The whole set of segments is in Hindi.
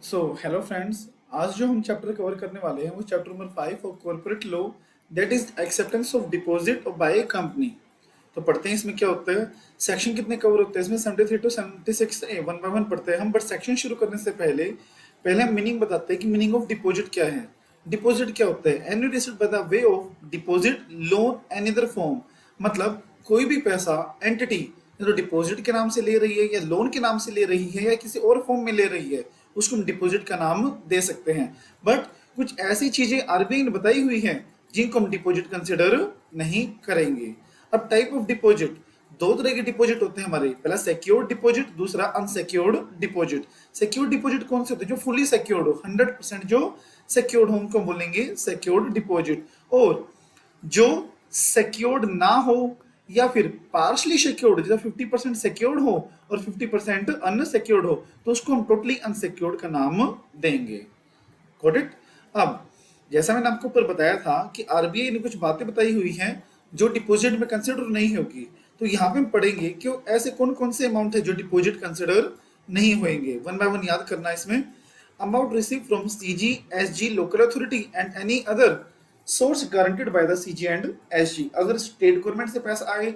Hello friends. आज जो हम चैप्टर कवर करने वाले हैं वो chapter number 5 of corporate law, that is acceptance of deposit by a company. तो पढ़ते हैं इसमें क्या होता है। सेक्शन कितने कवर होते हैं इसमें? 73 टू 76 वन बाय वन पढ़ते हैं हम। बट सेक्शन शुरू करने से पहले पहले हम मीनिंग बताते हैं कि मीनिंग ऑफ डिपॉजिट क्या है। डिपॉजिट क्या होता है? Any received by the way of deposit, loan, any other form. मतलब कोई भी पैसा एंटिटी तो डिपॉजिट के नाम से ले रही है या लोन के नाम से ले रही है या किसी और फॉर्म में ले रही है, उसको हम डिपॉजिट का नाम दे सकते हैं। बट कुछ ऐसी चीजें आरबीआई ने बताई हुई हैं जिनको हम डिपॉजिट कंसिडर नहीं करेंगे। अब टाइप ऑफ डिपॉजिट, दो तरह के डिपॉजिट होते हैं हमारे। पहला सिक्योर्ड डिपॉजिट, दूसरा अनसिक्योर्ड डिपॉजिट। सिक्योर्ड डिपॉजिट कौन से होते हैं? जो फुली सिक्योर्ड हो, 100% जो सिक्योर्ड हो उनको बोलेंगे सिक्योर्ड डिपॉजिट। और जो सिक्योर्ड ना हो या फिर पार्शली सिक्योर्ड, जैसे 50% सिक्योर्ड हो और 50% अनसिक्योर्ड हो, तो उसको हम टोटली अनसिक्योर्ड का नाम देंगे। Got it? अब जैसा मैंने आपको ऊपर बताया था कि आरबीआई ने कुछ बातें बताई हुई हैं जो डिपॉजिट में कंसिडर नहीं होगी। तो यहाँ पे हम पढ़ेंगे कि ऐसे कौन कौन से अमाउंट है जो डिपॉजिट कंसिडर नहीं होंगे। वन बाय वन याद करना है इसमें। Amount receive from CG, SG, local authority and any other source guaranteed by the CG and SG. अगर स्टेट गवर्नमेंट से पैसा आए,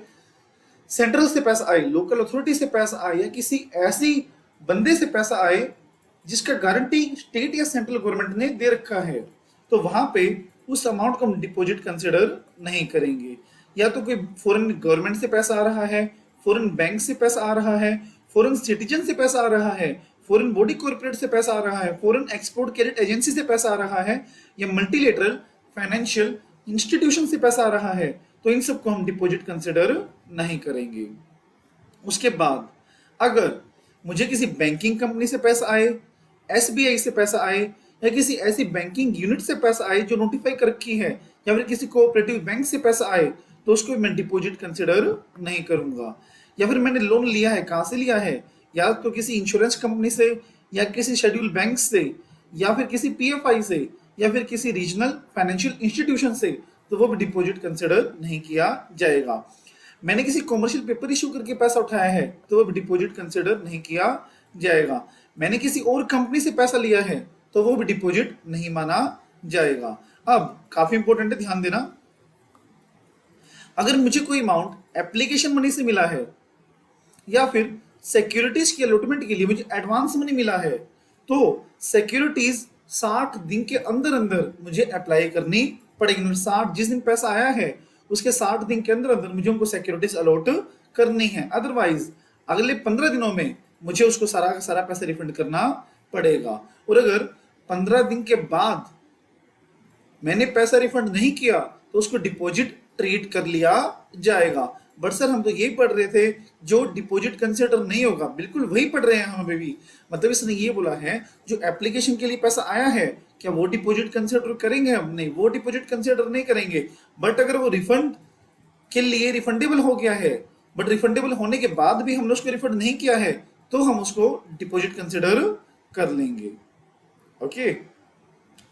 सेंट्रल से पैसा आए, लोकल अथॉरिटी से पैसा आए या किसी ऐसी बंदे से पैसा आए जिसका गारंटी स्टेट या सेंट्रल गवर्नमेंट ने दे रखा है, तो वहां पे उस अमाउंट को हम डिपॉजिट कंसिडर नहीं करेंगे। या तो कोई फॉरेन गवर्नमेंट से पैसा आ रहा है, फॉरेन बैंक से पैसा आ रहा है, फॉरेन सिटीजन से पैसा आ रहा है, फॉरेन बॉडी कॉर्पोरेट से पैसा आ रहा है, फॉरेन एक्सपोर्ट क्रेडिट एजेंसी से पैसा आ रहा है, या मल्टीलेटरल फाइनेंशियल इंस्टीट्यूशन से पैसा आ रहा है, तो इन सबको हम डिपॉजिट कंसिडर नहीं करेंगे। उसके बाद अगर मुझे किसी बैंकिंग कंपनी से पैसा आए, एसबीआई से पैसा आए, या किसी ऐसी बैंकिंग यूनिट से पैसा आए जो नोटिफाई कर रखी है, या फिर किसी कोऑपरेटिव बैंक से पैसा आए, तो उसको मैं डिपॉजिट कंसिडर नहीं करूंगा। या फिर मैंने लोन लिया है, कहां से लिया है? या तो किसी इंश्योरेंस कंपनी से, या किसी शेड्यूल बैंक से, या फिर किसी पीएफआई से, या फिर किसी रीजनल फाइनेंशियल इंस्टीट्यूशन से, तो वो भी डिपॉजिट कंसिडर नहीं किया जाएगा। मैंने किसी कॉमर्शियल पेपर इशू करके पैसा उठाया है, तो वो डिपॉजिट कंसिडर नहीं किया जाएगा। मैंने किसी और कंपनी से पैसा लिया है, तो वो भी डिपॉजिट नहीं माना जाएगा। अब काफी इंपॉर्टेंट है, ध्यान देना। अगर मुझे कोई अमाउंट एप्लीकेशन मनी से मिला है या फिर सिक्योरिटीज की अलॉटमेंट के लिए मुझे एडवांस मनी मिला है, तो सिक्योरिटीज 60 दिन के अंदर अंदर मुझे अप्लाई करनी पड़ेगी। 60 जिस दिन पैसा आया है उसके 60 दिन के अंदर अंदर मुझे उनको सिक्योरिटीज अलॉट करनी है। अदरवाइज अगले 15 दिनों में मुझे उसको सारा का सारा पैसा रिफंड करना पड़ेगा। और अगर 15 दिन के बाद मैंने पैसा रिफंड नहीं किया तो उसको डिपॉजिट ट्रीट कर लिया जाएगा। बट सर हम तो यही पढ़ रहे थे जो डिपॉजिट कंसिडर नहीं होगा। बिल्कुल वही पढ़ रहे हैं हम अभी भी। मतलब इसने ये बोला है जो एप्लीकेशन के लिए पैसा आया है, क्या वो डिपॉजिट कंसिडर करेंगे? हम नहीं, वो डिपॉजिट कंसिडर नहीं करेंगे। बट अगर वो रिफंड के लिए रिफंडेबल हो गया है, बट रिफंडेबल होने के बाद भी हमने उसको रिफंड नहीं किया है, तो हम उसको डिपॉजिट कंसिडर कर लेंगे। ओके।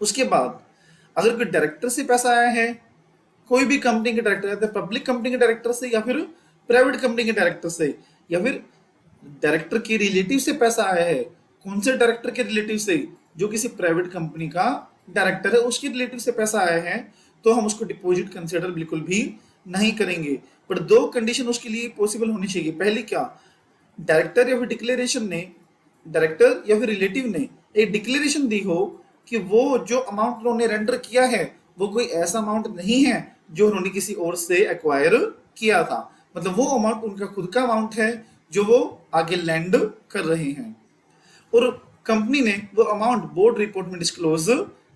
उसके बाद अगर कोई डायरेक्टर से पैसा आया है, कोई भी कंपनी के डायरेक्टर, पब्लिक कंपनी के डायरेक्टर से या फिर प्राइवेट कंपनी के डायरेक्टर से, या फिर डायरेक्टर के रिलेटिव से पैसा आया है, कौन से डायरेक्टर के रिलेटिव से? जो किसी प्राइवेट कंपनी का डायरेक्टर है उसके रिलेटिव से पैसा आया है, तो हम उसको डिपॉजिट कंसिडर बिल्कुल भी नहीं करेंगे। पर दो कंडीशन उसके लिए पॉसिबल होनी चाहिए। पहली क्या? डायरेक्टर या फिर डिक्लेरेशन ने, डायरेक्टर या फिर रिलेटिव ने एक डिक्लेरेशन दी हो कि वो जो अमाउंट उन्होंने रेंडर किया है वो कोई ऐसा अमाउंट नहीं है जो उन्होंने किसी और से एक्वायर किया था। मतलब वो अमाउंट उनका खुद का अमाउंट है जो वो आगे लैंड कर रहे हैं, और कंपनी ने वो अमाउंट बोर्ड रिपोर्ट में डिस्क्लोज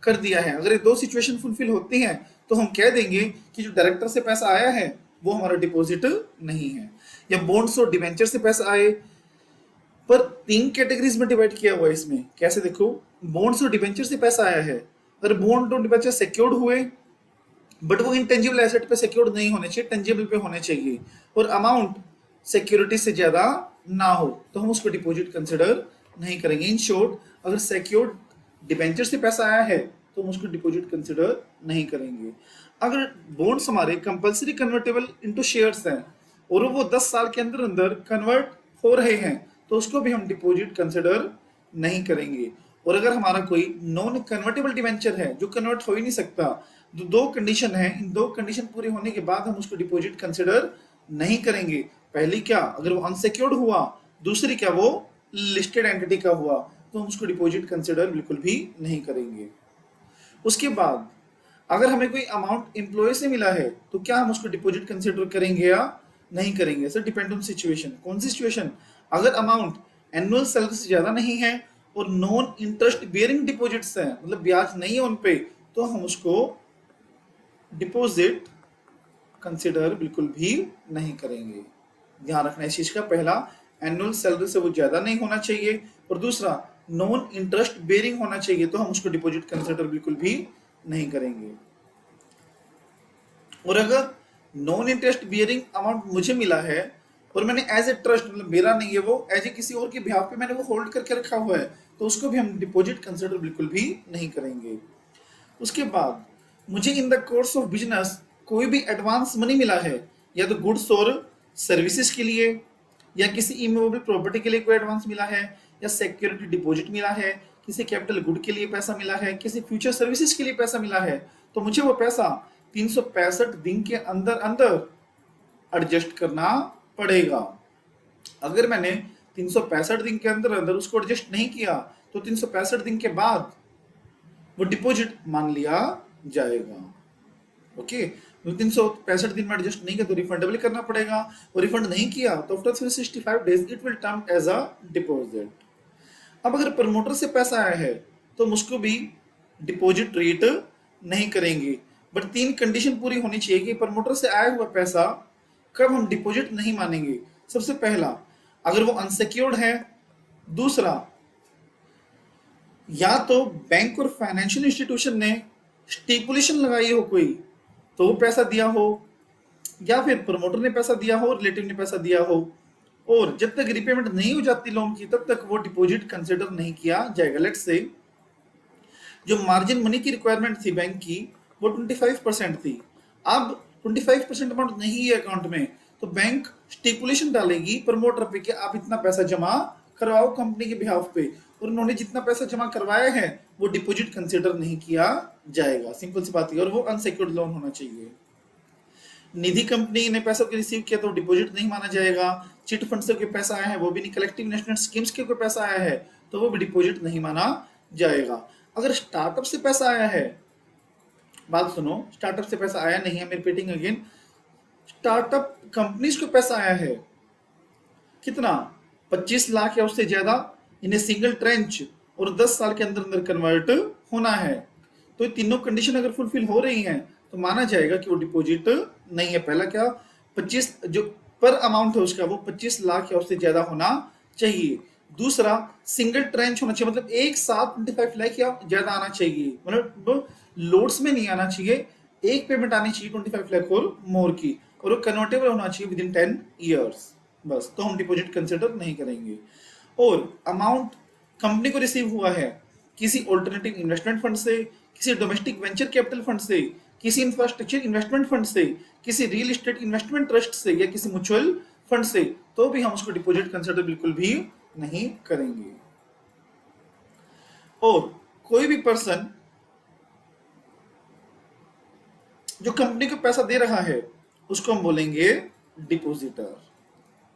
कर दिया है। अगर ये दो सिचुएशन फुलफिल होती हैं तो हम कह देंगे कि जो डायरेक्टर से पैसा आया है वो हमारा डिपॉजिट नहीं है। या बॉन्ड्स और डिवेंचर से पैसा आए, पर 3 कैटेगरीज में डिवाइड किया हुआ है इसमें। कैसे? देखो, बॉन्ड्स और डिवेंचर से पैसा आया है, अगर बॉन्ड और डिवेंचर सिक्योर्ड हुए बट वो इंटेंजिबल एसेट पे सिक्योर्ड नहीं होने चाहिए, टेंजिबल पे होने चाहिए, और अमाउंट सिक्योरिटी से ज्यादा ना हो, तो हम उसको डिपॉजिट कंसिडर नहीं करेंगे। इन शॉर्ट, अगर सिक्योर्ड डिवेंचर से पैसा आया है तो हम उसको डिपॉजिट कंसिडर नहीं करेंगे। अगर बॉन्ड्स हमारे कंपल्सरी कन्वर्टेबल इनटू शेयर्स हैं और वो 10 साल के अंदर अंदर कन्वर्ट हो रहे हैं, तो उसको भी हम डिपॉजिट कंसिडर नहीं करेंगे। और अगर हमारा कोई नॉन कन्वर्टेबल डिवेंचर है जो कन्वर्ट हो ही नहीं सकता, तो दो कंडीशन है, इन दो कंडीशन पूरी होने के बाद हम उसको डिपॉजिट कंसिडर नहीं करेंगे। पहली क्या, अगर वो अनसिक्योर्ड हुआ, दूसरी क्या, वो लिस्टेड एंटिटी का हुआ, तो हम उसको डिपॉजिट कंसिडर बिल्कुल भी नहीं करेंगे। उसके बाद अगर हमें कोई अमाउंट एम्प्लॉय से मिला है तो क्या हम उसको डिपॉजिट कंसिडर करेंगे या नहीं करेंगे? Sir depend on situation. कौन सी सिचुएशन? अगर अमाउंट एनुअल सैलरी से ज्यादा नहीं है और नॉन इंटरेस्ट बियरिंग डिपॉजिट्स हैं, मतलब ब्याज नहीं है उन पे, तो हम उसको डिपॉजिट कंसिडर बिल्कुल भी नहीं करेंगे। ध्यान रखना इस चीज का, पहला एनुअल सैलरी से वो ज्यादा नहीं होना चाहिए, और दूसरा नॉन इंटरेस्ट बेरिंग होना चाहिए, तो हम उसको डिपॉजिट कंसिडर बिल्कुल भी नहीं करेंगे। और अगर नॉन इंटरेस्ट बियरिंग अमाउंट मुझे मिला है और मैंने एज ए ट्रस्ट, मतलब मेरा नहीं है वो, एज ए किसी और के बिहाफ पे मैंने वो होल्ड करके रखा हुआ है, तो उसको भी हम डिपॉजिट कंसिडर बिल्कुल भी नहीं करेंगे। उसके बाद मुझे in the course of business कोई भी एडवांस मनी मिला है, या तो गुड्स और सर्विसेज के लिए, या किसी इमूवेबल प्रॉपर्टी के लिए कोई एडवांस मिला है, या सिक्योरिटी डिपॉजिट मिला है, किसी कैपिटल गुड के लिए पैसा मिला है, किसी फ्यूचर सर्विसेज के लिए पैसा मिला है, तो मुझे वो पैसा 365 दिन के अंदर अंदर एडजस्ट करना पड़ेगा। अगर मैंने 365 दिन के अंदर अंदर उसको एडजस्ट नहीं किया, तो 365 दिन के बाद वो डिपॉजिट मान लिया जाएगा। ओके, 365 दिन में एडजस्ट नहीं किया तो रिफंडेबल करना पड़ेगा, और रिफंड नहीं किया तो after 365 days it will term as a deposit. अब अगर प्रमोटर से पैसा आया है तो हम उसको भी डिपॉजिट ट्रीट नहीं करेंगे, बट 3 कंडीशन पूरी होनी चाहिए कि प्रमोटर से आया हुआ पैसा कब हम डिपॉजिट नहीं मानेंगे। सबसे पहला, अगर वो अनसिक्योर्ड है। दूसरा, या तो बैंक और फाइनेंशियल इंस्टीट्यूशन ने स्टिपुलेशन लगाई हो कोई, तो वो पैसा दिया हो, या फिर प्रमोटर ने पैसा दिया हो, रिलेटिव ने पैसा दिया हो, और जब तक रिपेमेंट नहीं हो जाती लोन की तब तक वो डिपॉजिट कंसिडर नहीं किया जाएगा। लेट्स से जो मार्जिन मनी की रिक्वायरमेंट थी बैंक की वो 25% थी, अब 25% अमाउंट नहीं है अकाउंट में, तो बैंक स्टिपुलेशन डालेगी प्रमोटर पे कि आप इतना पैसा जमा करवाओ कंपनी के बिहाफ पे, और उन्होंने जितना पैसा जमा करवाया है वो डिपॉजिट कंसिडर नहीं किया जाएगा। सिंपल सी बात है, और वो अनसिक्योर्ड लोन होना चाहिए। निधि कंपनी ने पैसा रिसीव किया तो डिपॉजिट नहीं माना जाएगा। चिट फंड से कोई पैसा आया है वो भी नहीं, कलेक्टिव इन्वेस्टमेंट स्कीम्स के कोई पैसा आया है तो वो भी डिपॉजिट नहीं माना जाएगा। अगर स्टार्टअप से पैसा आया है, बात सुनो, स्टार्टअप से पैसा आया नहीं है, मैं रिपीटिंग अगेन, स्टार्टअप कंपनीज को पैसा आया है कितना, 25 लाख या उससे ज्यादा, इन्हें सिंगल ट्रेंच और 10 साल के अंदर अंदर कन्वर्ट होना है, तो ये तीनों कंडीशन अगर फुलफिल हो रही हैं तो माना जाएगा कि वो डिपॉजिट नहीं है। पहला क्या, 25 जो पर अमाउंट है उसका वो 25 लाख या उससे ज्यादा होना चाहिए। दूसरा, सिंगल ट्रेंच होना चाहिए, मतलब एक साथ 25 लाख या ज्यादा आना चाहिए, मतलब लोड्स में नहीं आना चाहिए, एक पेमेंट आनी चाहिए 25 लाख और मोर की, और वो कन्वर्टेबल होना चाहिए विद इन 10 ईयर्स, बस, तो हम डिपॉजिट कंसिडर नहीं करेंगे। और अमाउंट कंपनी को रिसीव हुआ है किसी ऑल्टरनेटिव इन्वेस्टमेंट फंड से, किसी डोमेस्टिक वेंचर कैपिटल फंड से, किसी इंफ्रास्ट्रक्चर इन्वेस्टमेंट फंड से, किसी रियल एस्टेट इन्वेस्टमेंट ट्रस्ट से, या किसी म्यूचुअल फंड से, तो भी हम उसको डिपॉजिट कंसिडर बिल्कुल भी नहीं करेंगे। और कोई भी पर्सन जो कंपनी को पैसा दे रहा है उसको हम बोलेंगे डिपॉजिटर।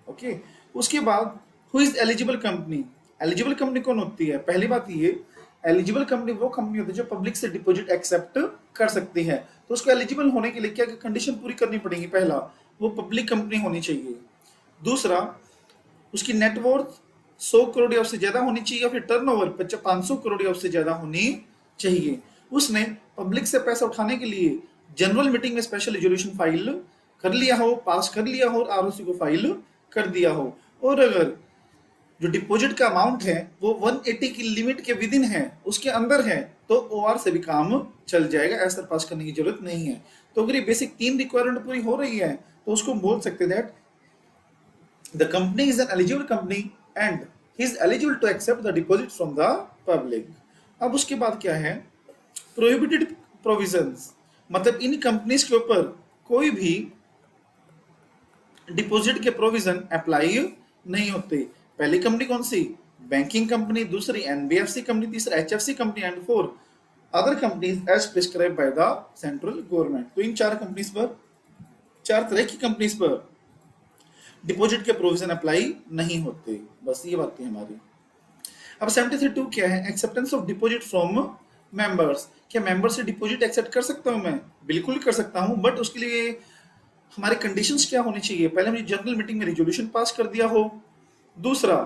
ओके, उसके बाद who is eligible company. Eligible company कौन होती है? पहली बात ये, एलिजिबल कंपनी वो कंपनी होती है जो पब्लिक से डिपॉजिट एक्सेप्ट कर सकती है। तो उसको एलिजिबल होने के लिए क्या क्या कंडीशन पूरी करनी पड़ेगी? पहला, वो पब्लिक कंपनी होनी चाहिए। दूसरा, उसकी नेटवर्थ 100 करोड़ या उससे ज्यादा होनी चाहिए, या फिर टर्नओवर 500 करोड़ या उससे ज्यादा होनी चाहिए। उसने पब्लिक से पैसा उठाने के लिए जनरल मीटिंग में स्पेशल रेजोल्यूशन फाइल कर लिया हो, पास कर लिया हो, और आरओसी को फाइल कर दिया हो। और अगर जो डिपॉजिट का अमाउंट है वो 180 की लिमिट के विद इन है, उसके अंदर है, तो ओआर से भी काम चल जाएगा, एसआर पास करने की जरूरत नहीं है। तो अगर ये बेसिक 3 रिक्वायरमेंट पूरी हो रही है तो उसको बोल सकते हैं that the company is an eligible company and he is eligible to accept the deposit from the public. अब उसके बाद क्या है, प्रोहिबिटेड प्रोविजंस, मतलब इन कंपनीज के ऊपर कोई भी डिपॉजिट के प्रोविजन अप्लाई नहीं होते। पहली कंपनी कौन सी? बैंकिंग कंपनी, दूसरी एनबीएफसी कंपनी, तीसरा HFC company and four other companies as prescribe by the central government. तो इन चार कंपनीज पर, चार तरह की कंपनीज पर डिपॉजिट के प्रोविजन अप्लाई नहीं होते। बस ये बात थी हमारी। अब 73(2) क्या है? Acceptance of deposit from members. क्या मेंबर से डिपॉजिट एक्सेप्ट कर सकता हूं मैं? बिल्कुल कर सकता हूं, बट उसके लिए हमारे कंडीशंस क्या होनी चाहिए? पहले मुझे जनरल मीटिंग में रिजोल्यूशन पास कर दिया हो। दूसरा,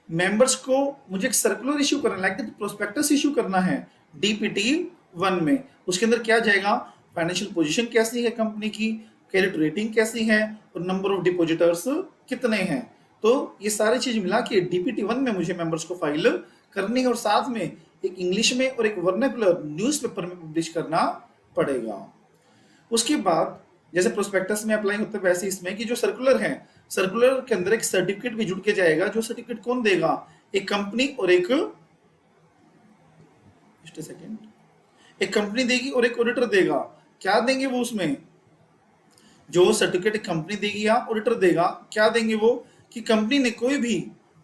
मेंबर्स को मुझे एक सर्कुलर इश्यू करना, लाइक दैट प्रोस्पेक्टस इश्यू करना है डीपीटी 1 में। उसके अंदर क्या जाएगा? फाइनेंशियल पोजीशन कैसी है कंपनी की, क्रेडिट रेटिंग कैसी है, और नंबर ऑफ डिपॉजिटर्स कितने हैं। तो ये सारी चीज मिला के डीपीटी 1 में मुझे मेंबर्स को फाइल करनी है, और साथ में एक इंग्लिश में और एक वर्नाकुलर न्यूज़पेपर में पब्लिश करना पड़ेगा। उसके बाद जैसे प्रोस्पेक्टस में अप्लाई होता है वैसे इसमें कि जो सर्कुलर है, सर्कुलर के अंदर एक सर्टिफिकेट भी जुड़ के जाएगा। जो सर्टिफिकेट कौन देगा? एक कंपनी और एक, जस्ट अ सेकेंड, एक कंपनी देगी और एक ऑडिटर देगा। क्या देंगे वो उसमें? जो सर्टिफिकेट कंपनी देगी या ऑडिटर देगा, क्या देंगे वो? कि कंपनी ने कोई भी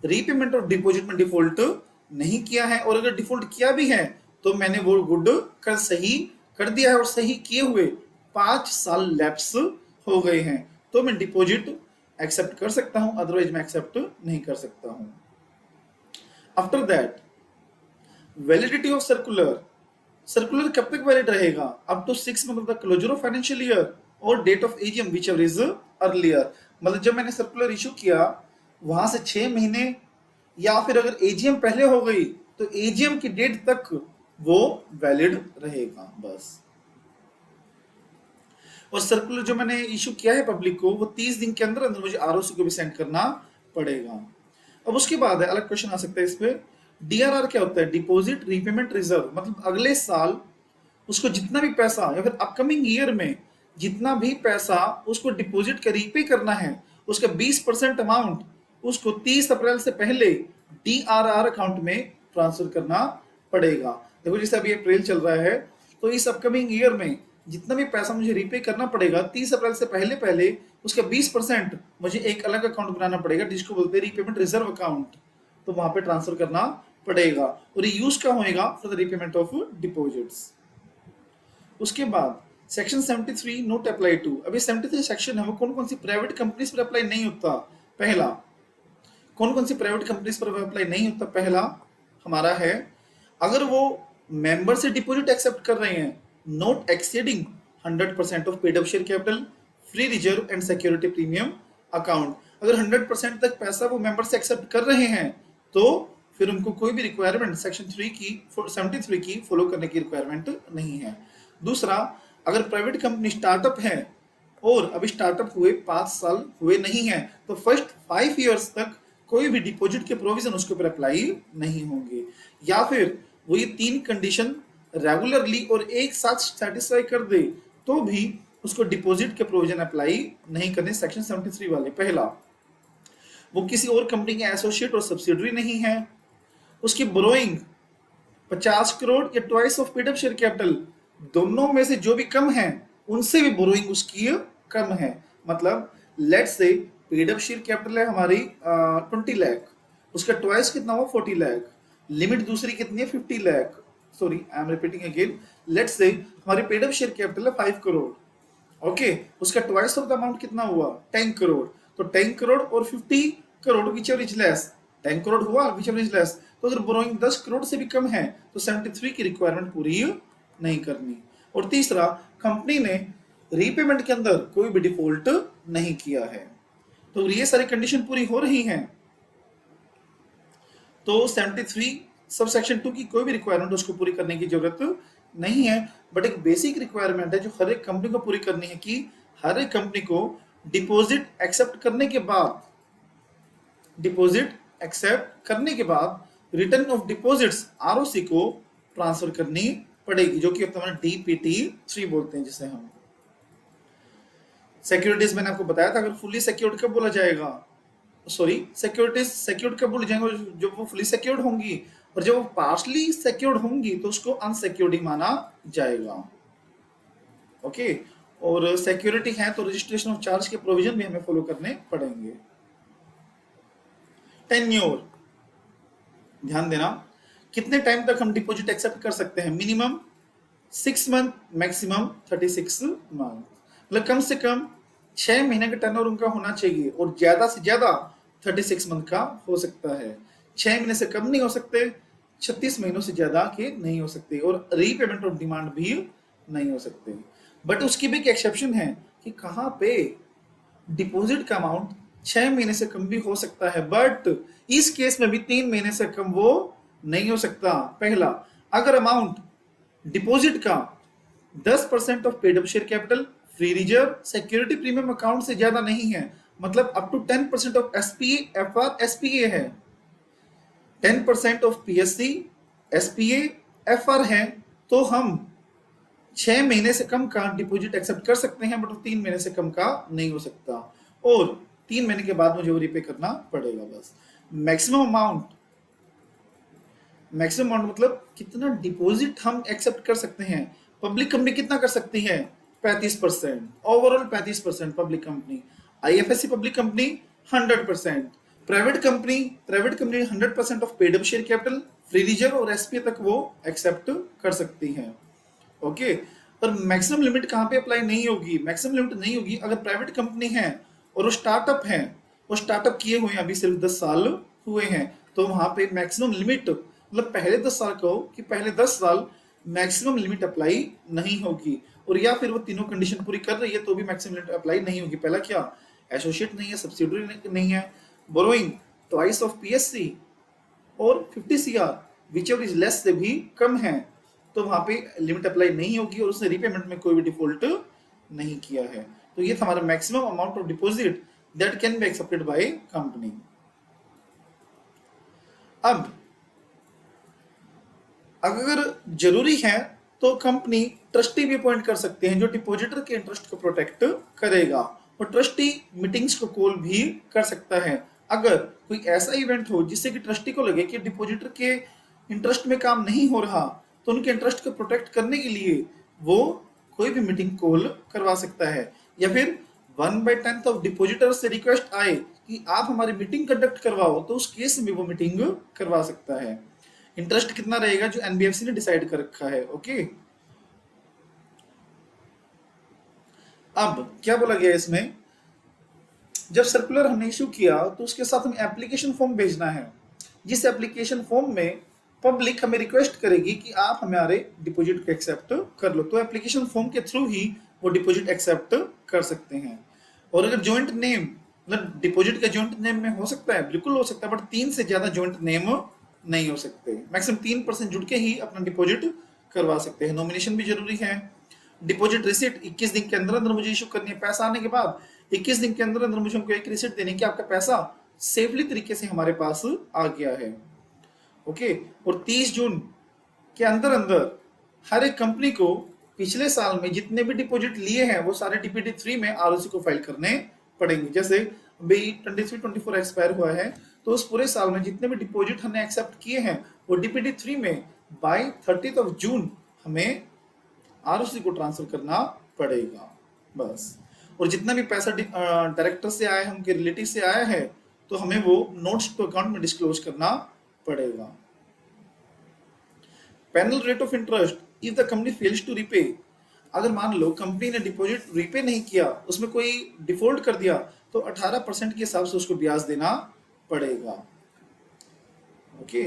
रीपेमेंट ऑफ डिपॉजिट में डिफॉल्ट नहीं किया है, और अगर डिफॉल्ट किया भी है तो मैंने वो गुड कर सही कर दिया है, और सही किए हुए 5 साल लैप्स हो गए हैं, तो मैं डिपॉजिट एक्सेप्ट कर सकता हूं, अदरवाइज मैं एक्सेप्ट नहीं कर सकता हूं। After that, validity of circular. Circular कब तक वैलिड रहेगा? Up to 6 month of the closure of financial year और date of AGM whichever is earlier. मतलब जब मैंने सर्कुलर इशू किया वहां से 6 महीने, या फिर अगर एजीएम पहले हो गई तो एजीएम की डेट तक वो वैलिड रहेगा बस। और सर्कुलर जो मैंने इशू किया है पब्लिक को, वो 30 दिन के अंदर अंदर मुझे आरओसी को भी सेंड करना पड़ेगा। अब उसके बाद है, अलग क्वेश्चन आ सकता है इस पे, डीआरआर क्या होता है? Deposit repayment reserve. मतलब अगले साल उसको जितना भी पैसा, या फिर अपकमिंग ईयर में जितना भी पैसा उसको डिपॉजिट का रीपे करना है, उसका 20% अमाउंट उसको 30 अप्रैल से पहले डीआरआर अकाउंट में ट्रांसफर करना पड़ेगा। देखो जैसे अभी अप्रैल चल रहा है, तो इस अपकमिंग ईयर में जितना भी पैसा मुझे रीपे करना पड़ेगा 30 अप्रैल से पहले पहले उसका 20% मुझे एक अलग अकाउंट बनाना पड़ेगा, जिसको बोलते हैं रीपेमेंट रिजर्व अकाउंट। तो वहां पे ट्रांसफर करना पड़ेगा, और ये यूज का होएगा for the repayment of deposits. उसके बाद सेक्शन 73 नोट अप्लाई टू। अभी 73 सेक्शन है वो कौन कौन सी प्राइवेट कंपनीज पर अप्लाई नहीं होता? पहला, कौन कौन सी प्राइवेट कंपनीज पर अप्लाई नहीं होता? पहला हमारा है, अगर वो मेंबर से डिपॉजिट एक्सेप्ट कर रहे हैं not exceeding 100% of paid up share capital, free reserve and security premium account. अगर 100% तक पैसा वो मेंबर से एक्सेप्ट कर रहे हैं तो फिर उनको कोई भी रिक्वायरमेंट सेक्शन 3 की 73 की फॉलो करने की रिक्वायरमेंट नहीं है। दूसरा, अगर प्राइवेट कंपनी स्टार्टअप है और अभी स्टार्टअप हुए 5 साल हुए नहीं है, तो फर्स्ट 5 ईयर्स तक कोई भी डिपॉजिट के प्रोविजन उसके ऊपर अप्लाई नहीं होंगे। या फिर वो ये 3 कंडीशन रेगुलरली और एक साथ सेटिस्फाई कर दे तो भी उसको डिपॉजिट के प्रोविजन अप्लाई नहीं करने सेक्शन 73 वाले। पहला, वो किसी और कंपनी के एसोसिएट और सब्सिडरी नहीं है, उसकी बोरोइंग 50 करोड़ या twice of paid up share capital, दोनों में से जो भी कम है उनसे भी बोरोइंग उसकी कम है। मतलब let's say paid up share capital है हमारी 20 लाख, उसका ट्वाइस कितना हुआ? 40 लाख। लिमिट दूसरी कितनी है? 50 lakh. Sorry, I am repeating again. Let's say हमारी पेड अप शेयर कैपिटल है 5 करोड़, ओके, उसका ट्वाइस ऑफ द अमाउंट कितना हुआ? 10 करोड़। तो 10 करोड़ और 50 crore which ever is less, 10 crore हुआ विच एवर इज लेस। तो अगर बोरोइंग 10 करोड़ से भी कम है तो 73 की रिक्वायरमेंट पूरी नहीं करनी। और तीसरा, कंपनी ने रीपेमेंट के अंदर कोई भी डिफॉल्ट नहीं किया है। तो ये सारी कंडीशन पूरी हो रही हैं तो 73 सब सेक्शन 2 की कोई भी रिक्वायरमेंट उसको पूरी करने की जरूरत नहीं है। बट एक बेसिक रिक्वायरमेंट है जो हर एक कंपनी को पूरी करनी है कि हर एक कंपनी को डिपॉजिट एक्सेप्ट करने के बाद, डिपॉजिट एक्सेप्ट करने के बाद रिटर्न ऑफ डिपॉजिट्स आरओसी को ट्रांसफर करनी पड़ेगी, जो कि हमारा डीपीटी 3 बोलते हैं जिसे हम। सिक्योरिटीज मैंने आपको बताया था, अगर फुली सिक्योर्ड कब बोला जाएगा? सॉरी, सिक्योरिटीज सिक्योर्ड कब बोले जाएंगे? जब वो फुली सिक्योर्ड होंगी, और जब वो पार्शली सिक्योर्ड होंगी तो उसको अनसिक्योर्ड ही माना जाएगा। ओके, और सिक्योरिटी है तो रजिस्ट्रेशन ऑफ चार्ज के प्रोविजन भी हमें फॉलो करने पड़ेंगे। टेन्योर, ध्यान देना, कितने टाइम तक हम डिपॉजिट एक्सेप्ट कर सकते हैं? Minimum 6 month, maximum 36 month. मतलब कम से कम 6 महीने का टर्नओवर उनका होना चाहिए और ज्यादा से ज्यादा 36 मंथ का हो सकता है। 6 महीने से कम नहीं हो सकते, 36 महीनों से ज्यादा के नहीं हो सकते, और रीपेमेंट ऑफ डिमांड भी नहीं हो सकते। बट उसकी भी एक एक्सेप्शन है कि कहाँ पे डिपॉजिट का अमाउंट 6 महीने से कम भी हो सकता है, बट इस केस में भी 3 महीने से कम वो नहीं हो सकता। पहला, अगर अमाउंट डिपॉजिट का 10% of paid up share capital, free reserve, security premium account से ज्यादा नहीं है, मतलब up to 10% of SPA, FR, SPA है, 10% ऑफ पीएससी, एसपीए, एफआर है, तो हम 6 महीने से कम का डिपॉजिट एक्सेप्ट कर सकते हैं, बट 3 महीने से कम का नहीं हो सकता, और 3 महीने के बाद मुझे वो रिपे करना पड़ेगा बस। मैक्सिमम अमाउंट, मैक्सिमम अमाउंट मतलब कितना डिपॉजिट हम एक्सेप्ट कर सकते हैं। पब्लिक कंपनी कितना कर सकती है? 35%, overall 35% public company. IFSC public company 100%। Private company 100% of paid up share capital, free reserve और एसपीए तक वो एक्सेप्ट कर सकती हैं। ओके, पर मैक्सिमम लिमिट कहाँ पे अप्लाई नहीं होगी? मैक्सिमम लिमिट नहीं होगी अगर प्राइवेट कंपनी है और वो स्टार्टअप है, वो स्टार्टअप किए हुए हैं, अभी सिर्फ 10 साल हुए हैं, तो वहां पे मैक्सिमम लिमिट, मतलब पहले 10 साल कहो कि पहले 10 साल मैक्सिमम लिमिट अप्लाई नहीं होगी, और या फिर वो तीनों कंडीशन पूरी कर रही है तो भी मैक्सिमम लिमिट अप्लाई नहीं होगी। पहला क्या? एसोसिएट नहीं है, सब्सिडरी नहीं है, बोरोइंग ट्वाइस ऑफ पीएससी, और 50 CR which ever is less से भी कम है, तो वहां पे लिमिट अप्लाई नहीं होगी और उसने रीपेमेंट में कोई भी डिफॉल्ट नहीं किया है। तो ये था हमारा maximum amount of deposit that can be accepted by company. अब अगर जरूरी है तो कंपनी ट्रस्टी भी अपॉइंट कर सकते हैं जो डिपॉजिटर के इंटरेस्ट को प्रोटेक्ट करेगा, और ट्रस्टी मीटिंग्स को कॉल भी कर सकता है। अगर कोई ऐसा इवेंट हो जिससे कि ट्रस्टी को लगे कि डिपॉजिटर के इंटरेस्ट में काम नहीं हो रहा, तो उनके इंटरेस्ट को प्रोटेक्ट करने के लिए वो कोई भी मीटिंग कॉल करवा सकता है। या फिर 1/10 ऑफ डिपॉजिटर से रिक्वेस्ट आए कि आप हमारी मीटिंग कंडक्ट करवाओ, तो उस केस में वो मीटिंग करवा सकता है। इंटरेस्ट कितना रहेगा जो एनबीएफसी ने डिसाइड कर रखा है। ओके, अब क्या बोला गया इसमें? जब सर्कुलर हमने इशू किया तो उसके साथ हमें एप्लीकेशन फॉर्म भेजना है, जिस एप्लीकेशन फॉर्म में पब्लिक हमें रिक्वेस्ट करेगी कि आप हमारे डिपॉजिट को एक्सेप्ट कर लो, तो एप्लीकेशन फॉर्म के थ्रू ही वो डिपॉजिट एक्सेप्ट कर सकते हैं। और अगर जॉइंट नेम, मतलब डिपॉजिट का जॉइंट नेम में हो सकता है, बिल्कुल हो सकता है, बट 3 से ज्यादा जॉइंट नेम नहीं हो सकते। मैक्सिमम 3% जुड़ के ही अपना डिपॉजिट करवा सकते हैं। नॉमिनेशन भी जरूरी है। डिपॉजिट रिसिट 21 दिन के अंदर अंदर मुझे इशू करनी है। पैसा आने के बाद 21 दिन के अंदर अंदर मुझे हमको एक रिसिट देनी कि आपका पैसा सेफली तरीके से हमारे पास आ गया है। ओके, और 30 जून के अंदर अंदर हर एक कंपनी को पिछले साल में जितने भी डिपॉजिट लिए हैं वो सारे DPD3 में आरओसी को फाइल करने पड़ेंगे। जैसे अभी 23-24 एक्सपायर हुआ है, तो उस पूरे साल में जितने भी डिपॉजिट हमने एक्सेप्ट किए हैं वो DPD3 में बाय 30 जून हमें आरओसी को ट्रांसफर करना पड़ेगा बस। और जितना भी पैसा डायरेक्टर से आया है, उनके रिलेटिव से आया है, तो हमें वो नोट्स टू अकाउंट में डिस्क्लोज करना पड़ेगा। Penal rate of interest if the company fails to repay, अगर मान लो कंपनी ने डिपॉजिट रिपे नहीं किया, उसमें कोई डिफॉल्ट कर दिया, तो 18% के हिसाब से उसको ब्याज देना पड़ेगा। ओके,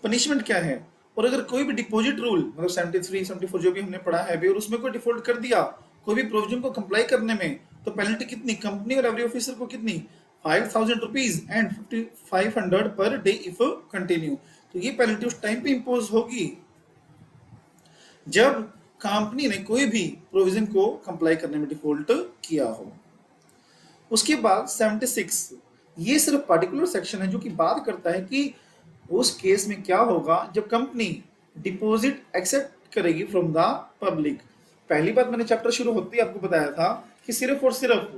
पनिशमेंट क्या है? और अगर कोई भी डिपॉजिट रूल, मतलब 73 74 जो भी हमने पढ़ा है अभी, और उसमें कोई डिफॉल्ट कर दिया कोई भी प्रोविजन को कंप्लाई करने में, तो पेनल्टी कितनी? कंपनी और एवरी ऑफिसर को कितनी? 5,000 rupees and 500 per day if continue. तो ये पेनल्टी उस टाइम पे इंपोज होगी जब कंपनी ने कोई भी प्रोविजन को कंप्लाई करने में डिफॉल्ट किया हो। उसके बाद 76, ये सिर्फ पर्टिकुलर सेक्शन है जो कि बात करता है कि उस केस में क्या होगा जब कंपनी डिपॉजिट एक्सेप्ट करेगी फ्रॉम द पब्लिक। पहली बात मैंने चैप्टर शुरू होते ही आपको बताया था कि सिर्फ और सिर्फ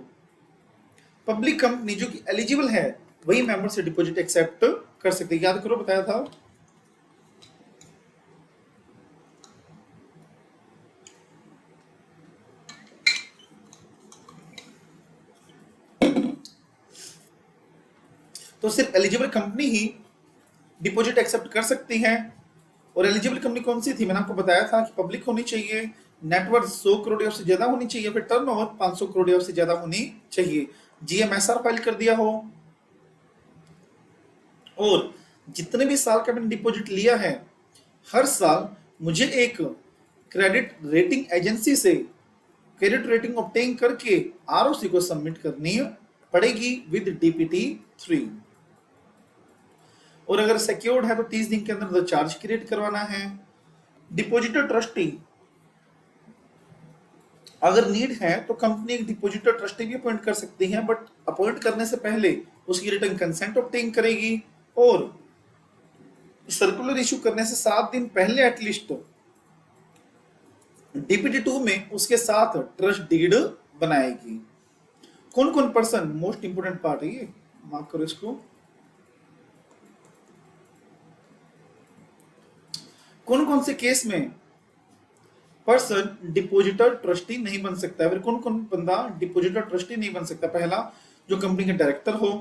पब्लिक कंपनी जो कि एलिजिबल है वही मेंबर से डिपॉजिट एक्सेप्ट कर सकते हैं। याद करो, बताया था। तो सिर्फ एलिजिबल कंपनी ही डिपॉजिट एक्सेप्ट कर सकती है। और एलिजिबल कंपनी कौन सी थी, मैंने आपको बताया था कि पब्लिक होनी चाहिए, नेटवर्थ 100 करोड़ या उससे ज्यादा होनी चाहिए, फिर टर्नओवर 500 करोड़ या उससे ज्यादा होनी चाहिए, जीएमएसआर फाइल कर दिया हो, और जितने भी साल का मैंने डिपॉजिट लिया है हर साल मुझे एक क्रेडिट रेटिंग एजेंसी से क्रेडिट रेटिंग ऑब्टेन करके आरओसी को सबमिट करनी पड़ेगी विद डीपीटी 3। और अगर सिक्योर्ड है तो 30 दिन के अंदर चार्ज क्रिएट करवाना है। डिपॉजिटर ट्रस्टी अगर नीड है तो कंपनी एक डिपॉजिटर ट्रस्टी भी अपॉइंट कर सकती है, बट अपॉइंट करने से पहले उसकी रिटर्न कंसेंट ऑब्टेन करेगी और सर्कुलर इशू करने से 7 दिन पहले एटलीस्ट डीपीटी 2 में उसके साथ ट्रस्ट डीड बनाएगी। कौन कौन पर्सन, मोस्ट इंपोर्टेंट पार्ट है ये, मार्क करो इसको, कौन कौन से केस में पर्सन डिपॉजिटर ट्रस्टी नहीं बन सकता है, फिर कौन कौन बंदा डिपॉजिटर ट्रस्टी नहीं बन सकता। पहला, जो कंपनी के डायरेक्टर हो,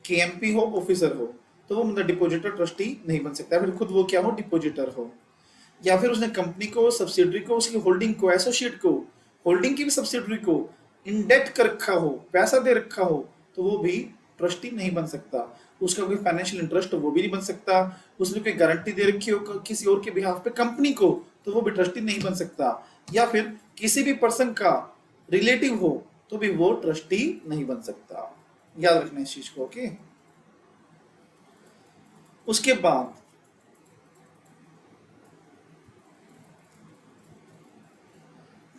केएमपी हो, ऑफिसर हो, तो वो बंदा डिपॉजिटर ट्रस्टी नहीं बन सकता, फिर खुद वो क्या हो, डिपॉजिटर हो, या फिर उसने कंपनी को, सब्सिडरी को, उसकी होल्डिंग को, एसोसिएट को, होल्डिंग की भी सब्सिडरी को इंडेट कर रखा हो, पैसा दे रखा हो, तो वो भी ट्रस्टी नहीं बन सकता। उसका कोई फाइनेंशियल इंटरेस्ट हो वो भी नहीं बन सकता। उसने कोई गारंटी दे रखी हो किसी और के बिहाफ पे कंपनी को, तो वो भी ट्रस्टी नहीं बन सकता। या फिर किसी भी पर्सन का रिलेटिव हो तो भी वो ट्रस्टी नहीं बन सकता। याद रखना इस चीज को, ओके। उसके बाद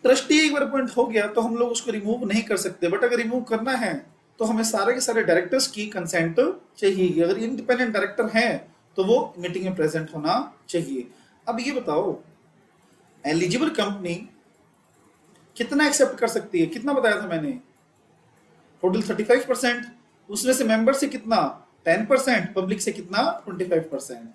ट्रस्टी एक बार अपॉइंट हो गया तो हम लोग उसको रिमूव नहीं कर सकते, बट अगर रिमूव करना है तो हमें सारे के सारे डायरेक्टर्स की कंसेंट चाहिए। अगर इंडिपेंडेंट डायरेक्टर है तो वो मीटिंग में प्रेजेंट होना चाहिए। अब ये बताओ, एलिजिबल कंपनी कितना एक्सेप्ट कर सकती है, कितना बताया था मैंने, टोटल 35%, उसमें से मेंबर से कितना 10%, पब्लिक से कितना 25%,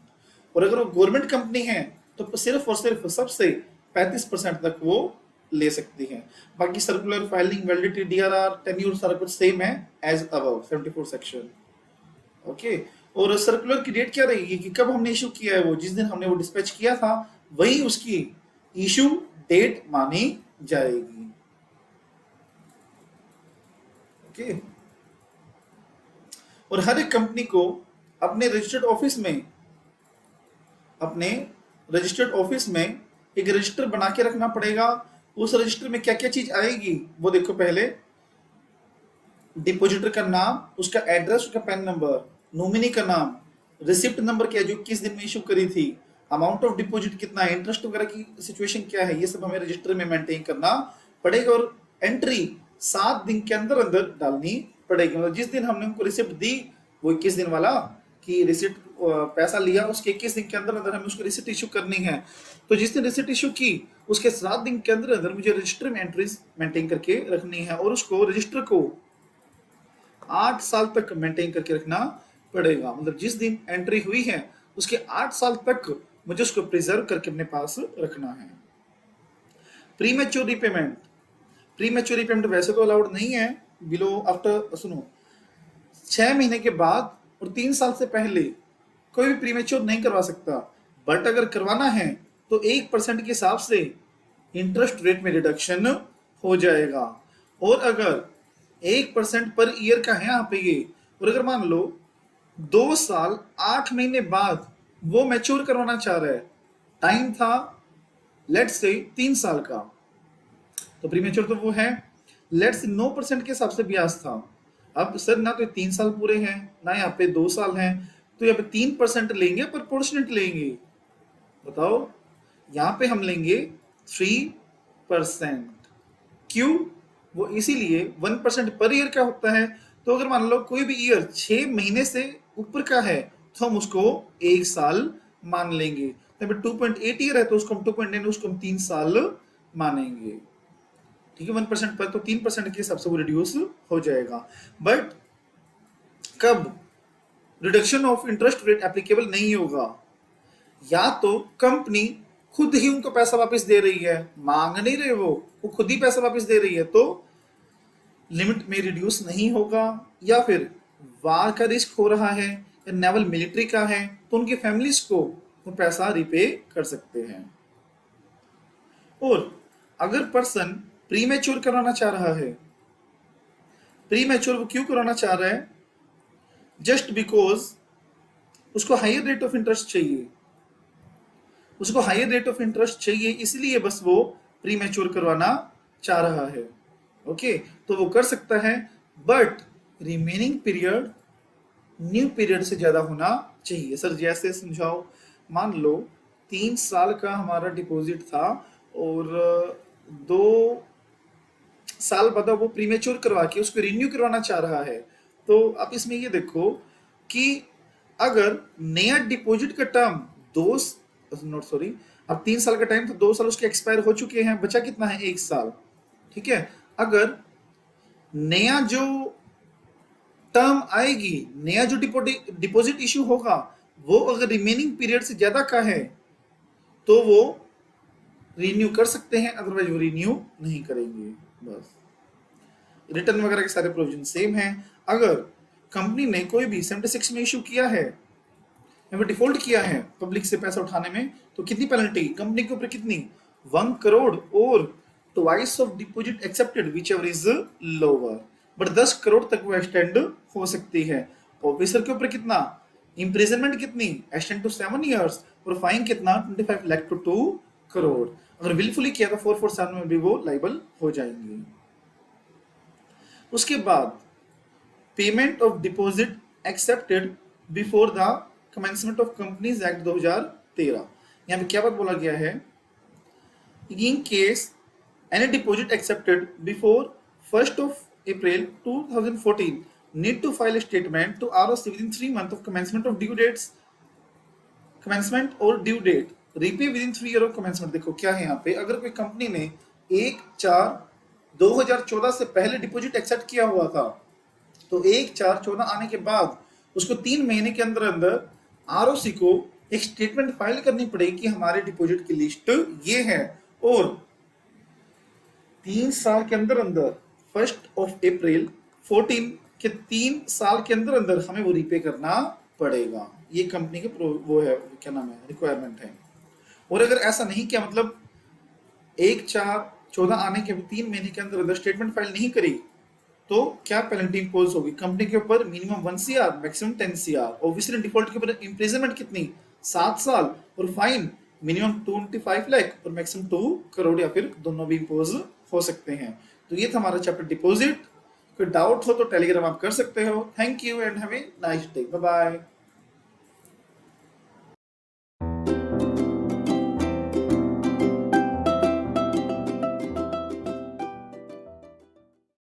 और अगर वो गवर्नमेंट कंपनी है तो सिर्फ और सिर्फ सबसे 35% तक वो ले सकती है। बाकी circular, filing, validity, DRR, tenure सारा कुछ सेम है एज अबव 74 सेक्शन, ओके। और सर्कुलर की डेट क्या रहेगी कि कब हमने इशू किया है, वो जिस दिन हमने वो डिस्पैच किया था वही उसकी इशू डेट मानी जाएगी, ओके। और हर एक कंपनी को अपने रजिस्टर्ड ऑफिस में एक रजिस्टर बना के रखना पड़ेगा। उस रजिस्टर में क्या क्या चीज आएगी वो देखो। पहले डिपॉजिटर का नाम, उसका एड्रेस, उसका पैन नंबर, नॉमिनी का नाम, रिसिप्ट नंबर क्या जो किस दिन में इशू करी थी, अमाउंट ऑफ डिपॉजिट कितना है, इंटरेस्ट वगैरह की सिचुएशन क्या है, ये सब हमें रजिस्टर में मेंटेन करना पड़ेगा। और एंट्री 7 दिन के अंदर अंदर डालनी पड़ेगी। मतलब जिस दिन हमने उनको रिसिप्ट दी वो 21 दिन वाला कि रिसिप्ट पैसा लिया, उसके 21 दिन के अंदर अंदर हमें उसको रिसिप्ट इशू करनी है। तो जिस दिन रिसिप्ट इशू की उसके 7 दिन के अंदर अंदर मुझे रजिस्टर में एंट्रीज मेंटेन करके रखनी है, और उसको रजिस्टर को 8 साल तक मेंटेन करके रखना पड़ेगा। मतलब जिस दिन एंट्री हुई है उसके 8 साल तक मुझे उसको प्रिजर्व करके अपने पास रखना है। प्रीमेच्योर रिपेमेंट वैसे तो अलाउड नहीं है बिलो आफ्टर, सुनो, 6 महीने के बाद और 3 साल से पहले कोई भी प्रीमेच्योर नहीं करवा सकता, बट अगर करवाना है तो 1% के हिसाब से इंटरेस्ट रेट में रिडक्शन हो जाएगा। और अगर 1% पर ईयर का है यहाँ पे ये, और अगर मान लो 2 साल 8 महीने बाद वो मैच्योर करवाना चाह रहा है, टाइम था लेट्स से 3 साल का, तो प्रीमेच्योर तो वो है, लेट्स 9% के हिसाब से ब्याज था। अब सर ना तो 3 साल पूरे हैं ना यहाँ पे 2 साल हैं, तो यहाँ पे 3% लेंगे, प्रोपोर्शनेट लेंगे। बताओ, यहाँ पे हम लेंगे 3%। क्यों? वो इसीलिए 1% पर ईयर का होता है। तो अगर मान लो कोई भी ईयर 6 महीने से ऊपर का है तो हम उसको 1 साल मान लेंगे। तो 2.8 ईयर है तो उसको हम 2.9, उसको हम 3 साल मानेंगे। ठीक है, 1% पर तो 3% के हिसाब से वो रिड्यूस हो जाएगा। बट कब reduction of interest rate applicable नहीं होगा? या तो कंपनी खुद ही उनको पैसा वापस दे रही है, मांग नहीं रहे वो खुद ही पैसा वापस दे रही है, तो लिमिट में रिड्यूस नहीं होगा। या फिर वार का रिस्क हो रहा है या नेवल मिलिट्री का है, तो उनकी फैमिलीज को वो पैसा रिपे कर सकते हैं। और अगर पर्सन प्री मैच्योर कराना चाह रहा है, प्री मैच्योर वो क्यों कराना चाह रहा है? जस्ट बिकॉज उसको हायर रेट ऑफ इंटरेस्ट चाहिए, उसको हायर रेट ऑफ इंटरेस्ट चाहिए, इसलिए बस वो प्री मैच्योर करवाना चाह रहा है। ओके, तो वो कर सकता है, but remaining period new period से ज्यादा होना चाहिए। सर जैसे समझाओ, मान लो 3 साल का हमारा डिपॉजिट था और 2 साल बाद वो प्रीमेच्योर करवा के उसको रिन्यू करवाना चाह रहा है। तो आप इसमें ये देखो कि अगर नया डिपॉजिट का टर्म दो नोट सॉरी अब 3 साल का टाइम था, 2 साल उसके एक्सपायर हो चुके हैं, बचा कितना है? 1 साल। ठीक है, अगर नया जो टर्म आएगी, नया जो डिपॉजिट इश्यू होगा, वो अगर रिमेनिंग पीरियड से ज्यादा का है तो वो रिन्यू कर सकते हैं, अदरवाइज वो रिन्यू नहीं करेंगे। बस रिटर्न वगैरह के सारे प्रोविजन सेम हैं। अगर कंपनी ने कोई भी 76 में इशू किया है या फिर डिफॉल्ट किया है पब्लिक से पैसा उठाने में, तो कितनी पेनल्टी कंपनी के ऊपर? कितनी? 1 करोड़ और twice of deposit accepted which ever is lower. But 10 crore तक वो एक्सटेंड हो सकती है। ऑफिसर के ऊपर कितना? इम्प्रिजनमेंट कितनी? Extend to 7 years. और फाइन कितना? 25 लाख टू 2 करोड़। अगर विलफुली किया तो 447 में भी वो लाइबल हो जाएंगे। उसके बाद payment of deposit accepted before the commencement of companies act 2013। यहाँ पे क्या बात बोला गया है? In case any deposit accepted before 1st of April 2014 need to file a statement to ROC within 3 months of commencement of due dates, commencement और due date, repay within 3 year of commencement। देखो क्या है यहाँ पे, अगर कोई कंपनी ने 1/4/2014 से पहले डिपॉजिट एक्सेप्ट किया हुआ था, तो 1/4/14 आने के बाद उसको 3 महीने के अंदर अंदर आरओसी को एक स्टेटमेंट फाइल करनी पड़ेगी कि हमारे डिपॉजिट की लिस्ट ये है, और 3 साल के अंदर अंदर 1st of April 14 के 3 साल के अंदर अंदर हमें वो रीपे करना पड़ेगा। ये कंपनी के वो है, क्या नाम है, रिक्वायरमेंट है। और अगर ऐसा नहीं किया, मतलब 1/4/14 आने के 3 महीने के अंदर अंदर स्टेटमेंट फाइल नहीं करी, तो क्या पेनल्टी इंपोज होगी कंपनी के ऊपर? Minimum 1 CR, maximum 10 CR। Obviously default के ऊपर इम्प्रिजनमेंट कितनी? 7 साल, और फाइन मिनिमम 25 लाख और मैक्सिमम 2 करोड़, या फिर दोनों भी इंपोज हो सकते हैं। तो ये था हमारा चैप्टर डिपॉजिट। कोई डाउट हो तो टेलीग्राम आप कर सकते हो। Thank you and have a nice day. Bye bye.